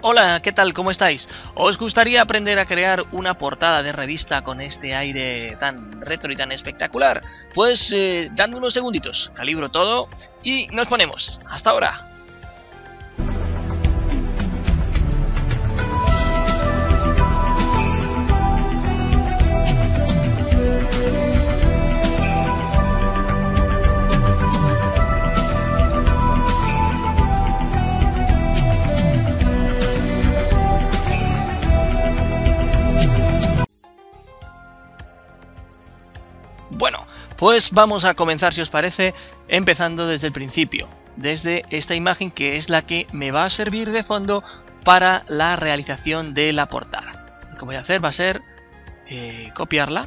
Hola, ¿qué tal? ¿Cómo estáis? ¿Os gustaría aprender a crear una portada de revista con este aire tan retro y tan espectacular? Pues dadme unos segunditos, calibro todo y nos ponemos. ¡Hasta ahora! Bueno, pues vamos a comenzar, si os parece, empezando desde el principio, desde esta imagen que es la que me va a servir de fondo para la realización de la portada. Lo que voy a hacer va a ser copiarla,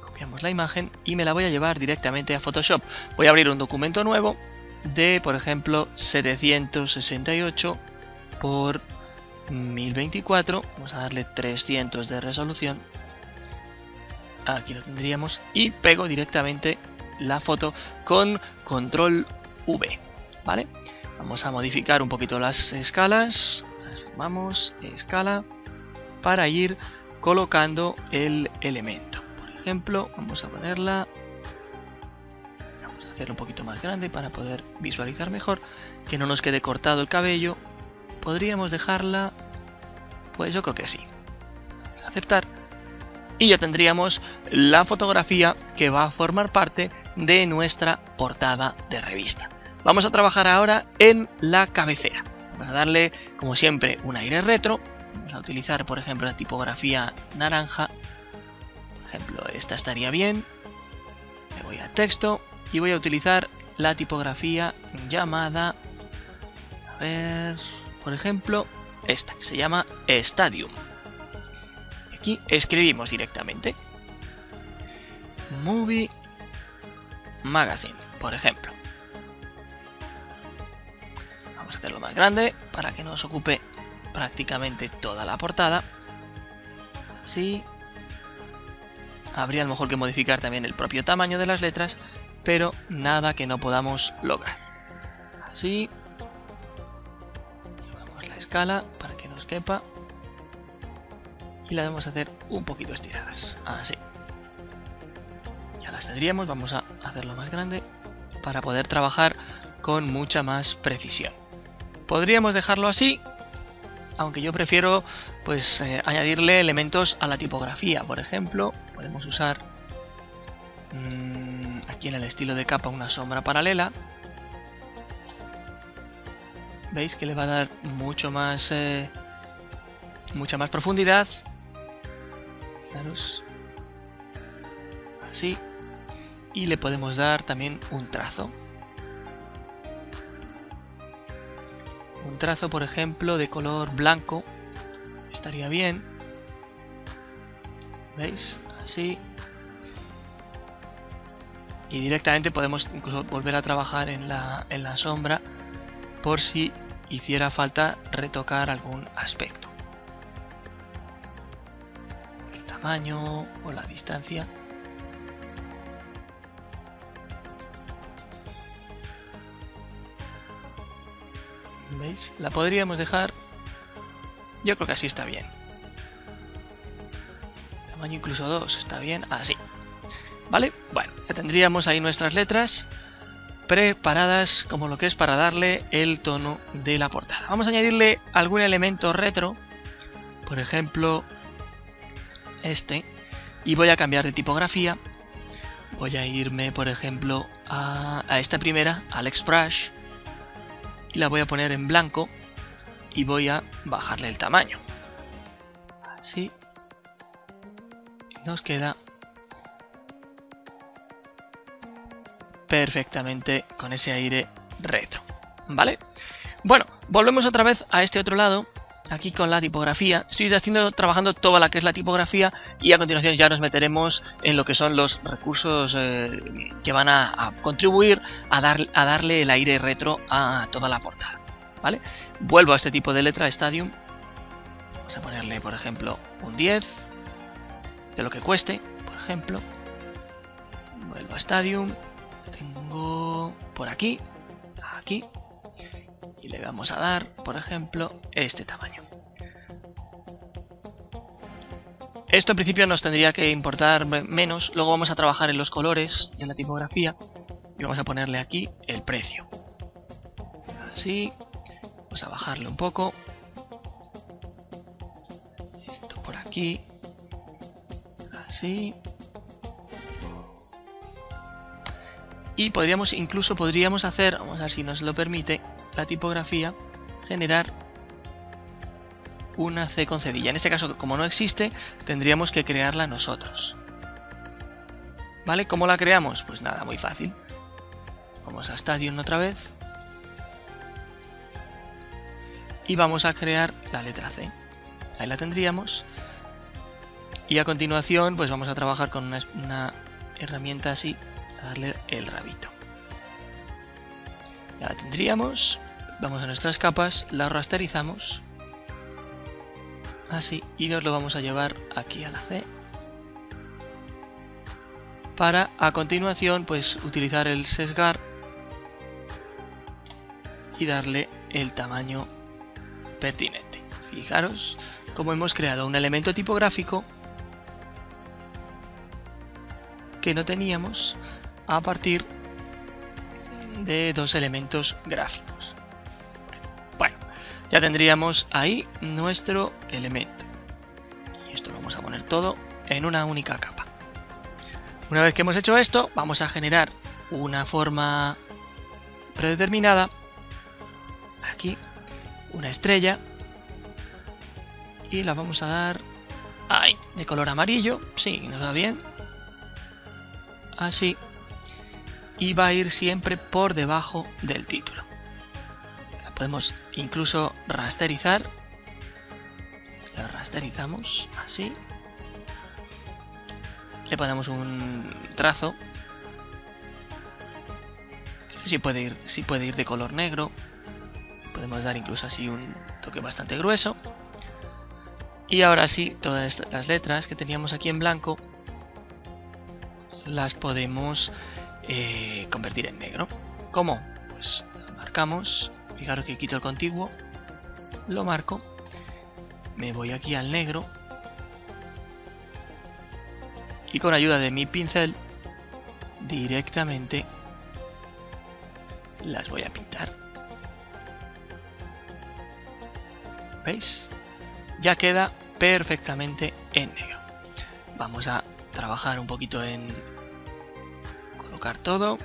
copiamos la imagen y me la voy a llevar directamente a Photoshop. Voy a abrir un documento nuevo de, por ejemplo, 768 por 1024, vamos a darle 300 de resolución. Aquí lo tendríamos y pego directamente la foto con control V, ¿vale? Vamos a modificar un poquito las escalas, transformamos escala para ir colocando el elemento. Por ejemplo, vamos a ponerla, vamos a hacerlo un poquito más grande para poder visualizar mejor, que no nos quede cortado el cabello. Podríamos dejarla, pues yo creo que sí. Aceptar. Y ya tendríamos la fotografía que va a formar parte de nuestra portada de revista. Vamos a trabajar ahora en la cabecera. Vamos a darle, como siempre, un aire retro. Vamos a utilizar, por ejemplo, la tipografía naranja. Por ejemplo, esta estaría bien. Me voy a texto y voy a utilizar la tipografía llamada, a ver, por ejemplo, esta, que se llama Stadium. Aquí escribimos directamente Movie Magazine, por ejemplo. Vamos a hacerlo más grande para que nos ocupe prácticamente toda la portada. Así. Habría a lo mejor que modificar también el propio tamaño de las letras, pero nada que no podamos lograr. Así. Llevamos la escala para que nos quepa. Y la vamos a hacer un poquito estiradas, así. Ya las tendríamos, vamos a hacerlo más grande para poder trabajar con mucha más precisión. Podríamos dejarlo así, aunque yo prefiero pues añadirle elementos a la tipografía. Por ejemplo, podemos usar aquí en el estilo de capa una sombra paralela. Veis que le va a dar mucha más profundidad. Fijaros, así, y le podemos dar también un trazo, por ejemplo de color blanco, estaría bien. ¿Veis? Así, y directamente podemos incluso volver a trabajar en la sombra por si hiciera falta retocar algún aspecto, tamaño o la distancia. ¿Veis? La podríamos dejar, yo creo que así está bien. Tamaño incluso 2 está bien, así. ¿Vale? Bueno, ya tendríamos ahí nuestras letras preparadas como lo que es para darle el tono de la portada. Vamos a añadirle algún elemento retro, por ejemplo este, y voy a cambiar de tipografía. Voy a irme, por ejemplo, a esta primera, al Express, y la voy a poner en blanco y voy a bajarle el tamaño. Así nos queda perfectamente con ese aire retro, ¿vale? Bueno, volvemos otra vez a este otro lado. Aquí con la tipografía, estoy trabajando toda la que es la tipografía y a continuación ya nos meteremos en lo que son los recursos que van a contribuir a darle el aire retro a toda la portada, ¿vale? Vuelvo a este tipo de letra, Stadium. Vamos a ponerle, por ejemplo, un 10 de lo que cueste, por ejemplo. Vuelvo a Stadium. Tengo por aquí, y le vamos a dar, por ejemplo, este tamaño. Esto en principio nos tendría que importar menos. Luego vamos a trabajar en los colores de la tipografía y vamos a ponerle aquí el precio. Así. Vamos a bajarle un poco. Esto por aquí. Así. Y podríamos hacer, vamos a ver si nos lo permite la tipografía, generar una C con cedilla. En este caso, como no existe, tendríamos que crearla nosotros. ¿Vale? ¿Cómo la creamos? Pues nada, muy fácil. Vamos a Stadium otra vez. Y vamos a crear la letra C. Ahí la tendríamos. Y a continuación, pues vamos a trabajar con una herramienta así, a darle el rabito. Ya la tendríamos. Vamos a nuestras capas, la rasterizamos. Así, y nos lo vamos a llevar aquí a la C. Para a continuación, pues utilizar el sesgar y darle el tamaño pertinente. Fijaros cómo hemos creado un elemento tipográfico que no teníamos a partir de dos elementos gráficos. Bueno, ya tendríamos ahí nuestro elemento. Y esto lo vamos a poner todo en una única capa. Una vez que hemos hecho esto, vamos a generar una forma predeterminada. Aquí, una estrella. Y la vamos a dar ahí, de color amarillo. Sí, nos va bien. Así. Y va a ir siempre por debajo del título. La podemos incluso rasterizar. La rasterizamos así. Le ponemos un trazo. Si puede ir de color negro. Podemos dar incluso así un toque bastante grueso. Y ahora sí, todas las letras que teníamos aquí en blanco las podemos convertir en negro. ¿Cómo? Pues lo marcamos. Fijaros que quito el contiguo. Lo marco. Me voy aquí al negro. Y con ayuda de mi pincel directamente las voy a pintar. ¿Veis? Ya queda perfectamente en negro. Vamos a trabajar un poquito en colocar todo.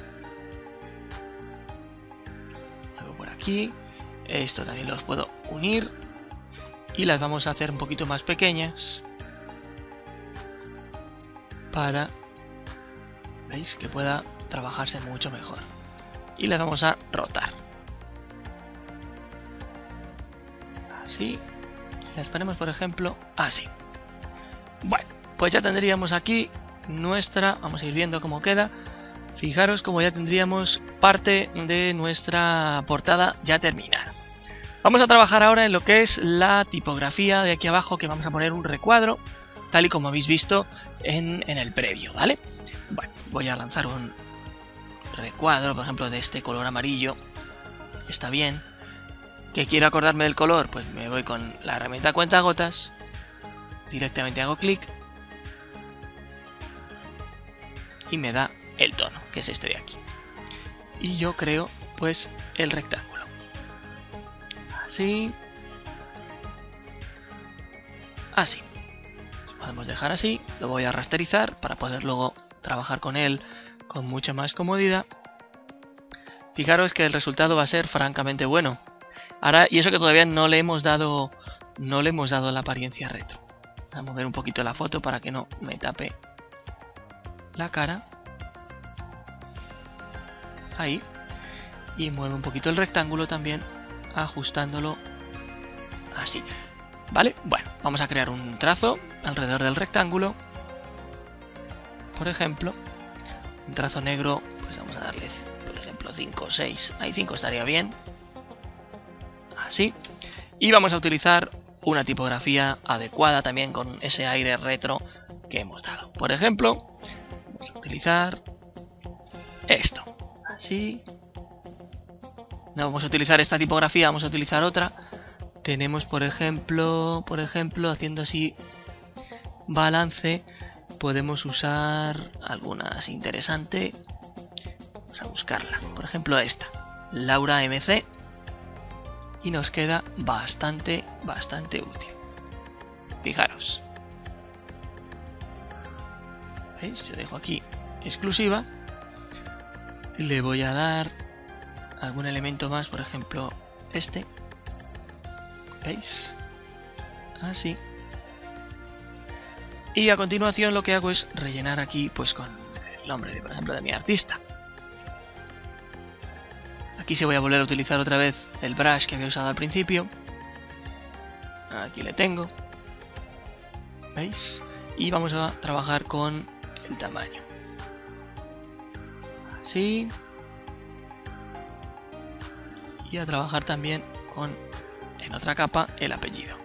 Luego por aquí. Esto también los puedo unir. Y las vamos a hacer un poquito más pequeñas. Para, ¿veis? Que pueda trabajarse mucho mejor. Y las vamos a rotar. Así. Las ponemos, por ejemplo, así. Bueno, pues ya tendríamos aquí nuestra... Vamos a ir viendo cómo queda. Fijaros como ya tendríamos parte de nuestra portada ya terminada. Vamos a trabajar ahora en lo que es la tipografía de aquí abajo, que vamos a poner un recuadro, tal y como habéis visto en el previo, ¿vale? Bueno, voy a lanzar un recuadro, por ejemplo, de este color amarillo. Está bien. ¿Que quiero acordarme del color? Pues me voy con la herramienta cuentagotas. Directamente hago clic. Y me da el tono, que es este de aquí. Y yo creo, pues, el rectángulo. Así. Así. Lo podemos dejar así. Lo voy a rasterizar para poder luego trabajar con él con mucha más comodidad. Fijaros que el resultado va a ser francamente bueno. Ahora, y eso que todavía no le hemos dado la apariencia retro. Voy a mover un poquito la foto para que no me tape la cara. Ahí. Y mueve un poquito el rectángulo también, ajustándolo así. ¿Vale? Bueno, vamos a crear un trazo alrededor del rectángulo. Por ejemplo, un trazo negro, pues vamos a darle, por ejemplo, 5 o 6. Ahí 5 estaría bien. Así. Y vamos a utilizar una tipografía adecuada también con ese aire retro que hemos dado. Por ejemplo, vamos a utilizar esto. Así. No vamos a utilizar esta tipografía, vamos a utilizar otra. Tenemos, por ejemplo, haciendo así balance podemos usar algunas interesantes. Vamos a buscarla. Por ejemplo esta, Laura MC. Y nos queda bastante útil. Fijaros. ¿Veis? Yo dejo aquí exclusiva. Y le voy a dar algún elemento más, por ejemplo este. ¿Veis? Así. Y a continuación lo que hago es rellenar aquí pues con el nombre, por ejemplo, de mi artista. Aquí se voy a volver a utilizar otra vez el brush que había usado al principio. Aquí le tengo. ¿Veis? Y vamos a trabajar con el tamaño. Así. Y a trabajar también con, en otra capa, el apellido.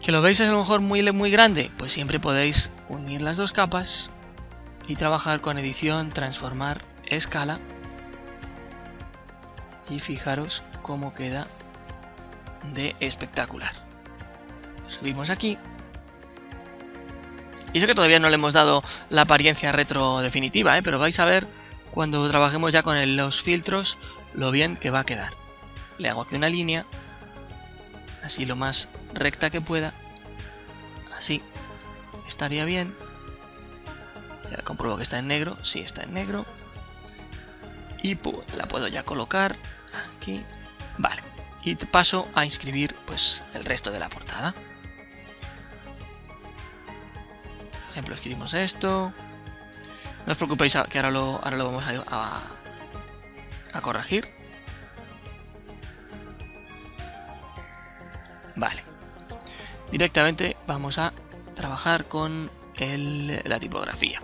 ¿Que lo veis a lo mejor muy grande? Pues siempre podéis unir las dos capas y trabajar con edición, transformar, escala. Y fijaros cómo queda de espectacular. Subimos aquí. Y eso que todavía no le hemos dado la apariencia retro definitiva, pero vais a ver cuando trabajemos ya con los filtros lo bien que va a quedar. Le hago aquí una línea, así lo más recta que pueda. Así estaría bien. Ya compruebo que está en negro. Sí, está en negro. Y la puedo ya colocar aquí. Vale. Y paso a inscribir pues el resto de la portada. Por ejemplo, escribimos esto. No os preocupéis que ahora lo vamos a corregir. Vale. Directamente vamos a trabajar con la tipografía.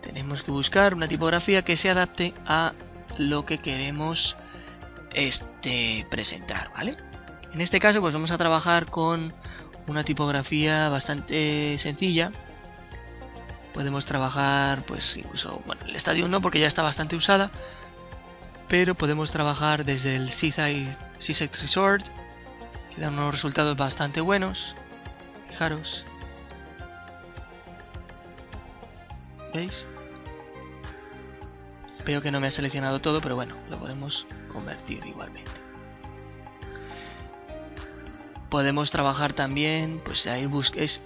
Tenemos que buscar una tipografía que se adapte a lo que queremos presentar, ¿vale? En este caso pues vamos a trabajar con una tipografía bastante sencilla. Podemos trabajar pues incluso, bueno, el Stadium no porque ya está bastante usada, pero podemos trabajar desde el Seaside Resort, que dan unos resultados bastante buenos. Fijaros. ¿Veis? Veo que no me ha seleccionado todo, pero bueno, lo podemos convertir igualmente. Podemos trabajar también, pues ahí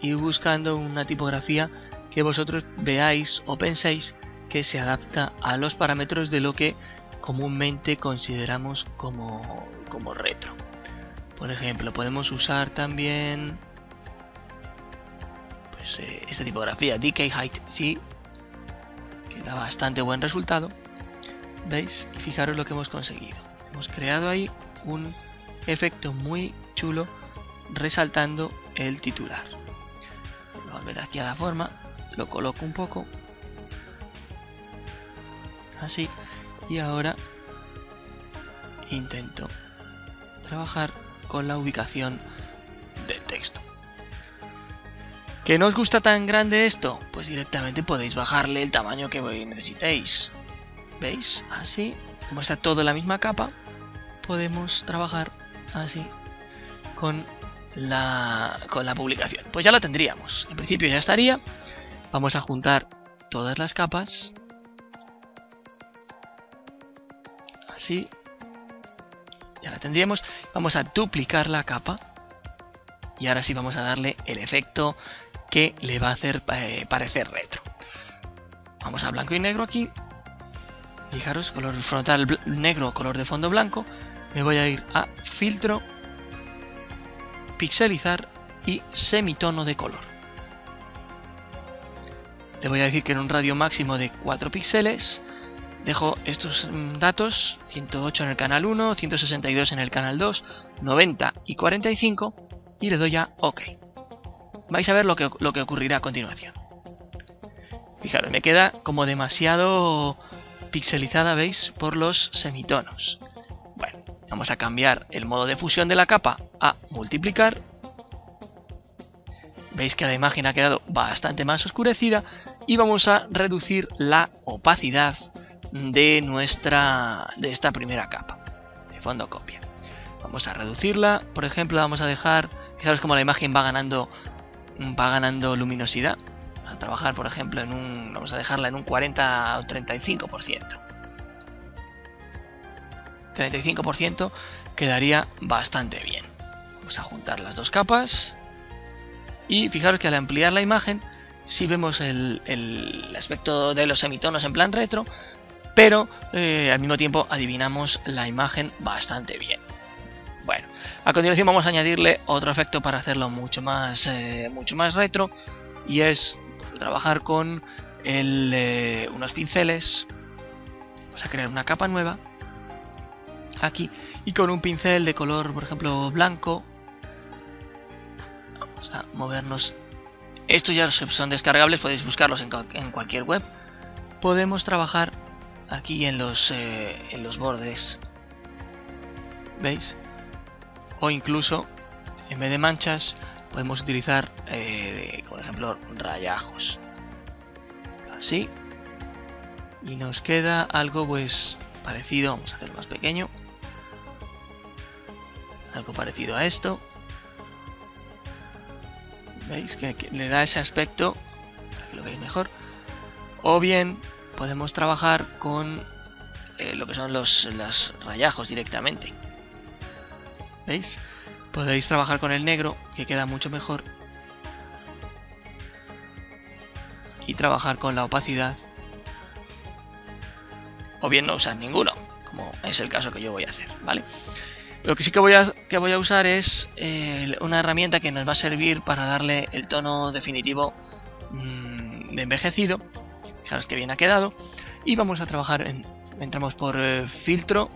ir buscando una tipografía que vosotros veáis o penséis que se adapta a los parámetros de lo que comúnmente consideramos como retro. Por ejemplo, podemos usar también pues esta tipografía DK Height C, que da bastante buen resultado. ¿Veis? Y fijaros lo que hemos conseguido. Hemos creado ahí un efecto muy chulo resaltando el titular. Voy a volver aquí a la forma, lo coloco un poco así y ahora intento trabajar con la ubicación del texto. ¿Que no os gusta tan grande esto? Pues directamente podéis bajarle el tamaño que necesitéis. ¿Veis? Así, como está todo en la misma capa, podemos trabajar así con la publicación. Pues ya lo tendríamos. En principio ya estaría. Vamos a juntar todas las capas. Así. Ya la tendríamos. Vamos a duplicar la capa. Y ahora sí vamos a darle el efecto que le va a hacer parecer retro. Vamos a blanco y negro aquí. Fijaros, color frontal negro, color de fondo blanco. Me voy a ir a filtro, pixelizar y semitono de color. Le voy a decir que en un radio máximo de 4 píxeles. Dejo estos datos, 108 en el canal 1, 162 en el canal 2, 90 y 45 y le doy a OK. Vais a ver lo que ocurrirá a continuación. Fijaros, me queda como demasiado pixelizada, ¿veis? Por los semitonos. Bueno, vamos a cambiar el modo de fusión de la capa a multiplicar. Veis que la imagen ha quedado bastante más oscurecida y vamos a reducir la opacidad de esta primera capa de fondo copia. Vamos a reducirla, por ejemplo, vamos a dejar Fijaros cómo la imagen va ganando luminosidad. A trabajar, por ejemplo, vamos a dejarla en un 40 o 35%. 35% quedaría bastante bien. Vamos a juntar las dos capas. Y fijaros que al ampliar la imagen, sí vemos el aspecto de los semitonos en plan retro, pero al mismo tiempo adivinamos la imagen bastante bien. Bueno, a continuación vamos a añadirle otro efecto para hacerlo mucho más retro, y es trabajar con unos pinceles. Vamos a crear una capa nueva aquí y con un pincel de color, por ejemplo, blanco. Vamos a movernos. Estos ya son descargables, podéis buscarlos en cualquier web. Podemos trabajar aquí en los bordes, ¿veis? O incluso, en vez de manchas, podemos utilizar, por ejemplo, rayajos. Así. Y nos queda algo pues parecido. Vamos a hacerlo más pequeño. Algo parecido a esto. ¿Veis? Que le da ese aspecto, para que lo veáis mejor. O bien podemos trabajar con lo que son los rayajos directamente. ¿Veis? Podéis trabajar con el negro, que queda mucho mejor. Y trabajar con la opacidad. O bien no usar ninguno, como es el caso que yo voy a hacer, ¿vale? Lo que sí que voy a usar es una herramienta que nos va a servir para darle el tono definitivo de envejecido. Fijaros que bien ha quedado. Y vamos a trabajar entramos por filtro,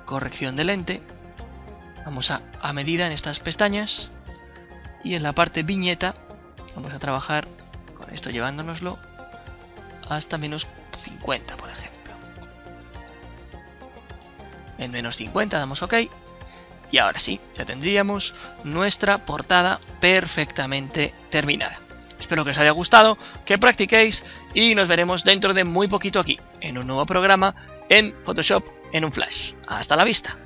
corrección de lente. Vamos a medida en estas pestañas. Y en la parte viñeta vamos a trabajar con esto, llevándonoslo hasta menos 50, por ejemplo. En menos 50 damos OK. Y ahora sí, ya tendríamos nuestra portada perfectamente terminada. Espero que os haya gustado, que practiquéis y nos veremos dentro de muy poquito aquí, en un nuevo programa en Photoshop en un flash. ¡Hasta la vista!